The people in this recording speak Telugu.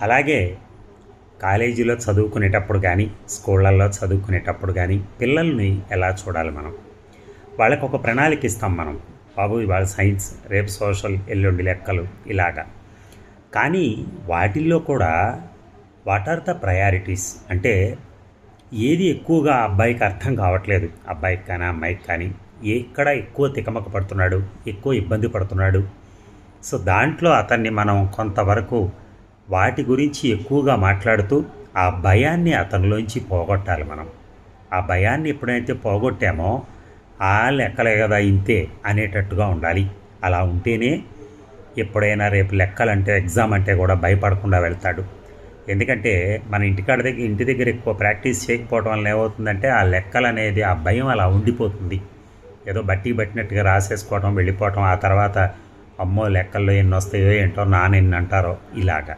అలాగే కాలేజీలో చదువుకునేటప్పుడు కానీ స్కూళ్ళల్లో చదువుకునేటప్పుడు కానీ పిల్లల్ని ఎలా చూడాలి మనం? వాళ్ళకు ఒక ప్రణాళిక ఇస్తాం మనం. బాబు ఇవాళ సైన్స్, రేపు సోషల్, ఎల్లుండి లెక్కలు ఇలాగా. కానీ వాటిల్లో కూడా వాట్ ఆర్ ద ప్రయారిటీస్ అంటే ఏది ఎక్కువగా అబ్బాయికి అర్థం కావట్లేదు, అబ్బాయికి కానీ అమ్మాయికి కానీ ఎక్కడ ఎక్కువ తికమక పడుతున్నాడు, ఎక్కువ ఇబ్బంది పడుతున్నాడు. సో దాంట్లో అతన్ని మనం కొంతవరకు వాటి గురించి ఎక్కువగా మాట్లాడుతూ ఆ భయాన్ని అతనిలోంచి పోగొట్టాలి మనం. ఆ భయాన్ని ఎప్పుడైతే పోగొట్టామో ఆ లెక్కలే కదా ఇంతే అనేటట్టుగా ఉండాలి. అలా ఉంటేనే ఎప్పుడైనా రేపు లెక్కలంటే ఎగ్జామ్ అంటే కూడా భయపడకుండా వెళ్తాడు. ఎందుకంటే మన ఇంటి దగ్గర ఎక్కువ ప్రాక్టీస్ చేయకపోవడం వల్ల ఏమవుతుందంటే ఆ లెక్కలు అనేది ఆ భయం అలా ఉండిపోతుంది. ఏదో బట్టి పట్టినట్టుగా రాసేసుకోవడం, వెళ్ళిపోవటం, ఆ తర్వాత అమ్మో లెక్కల్లో ఎన్ని వస్తాయో ఏంటో నాన్న ఎన్ని అంటారో ఇలాగా.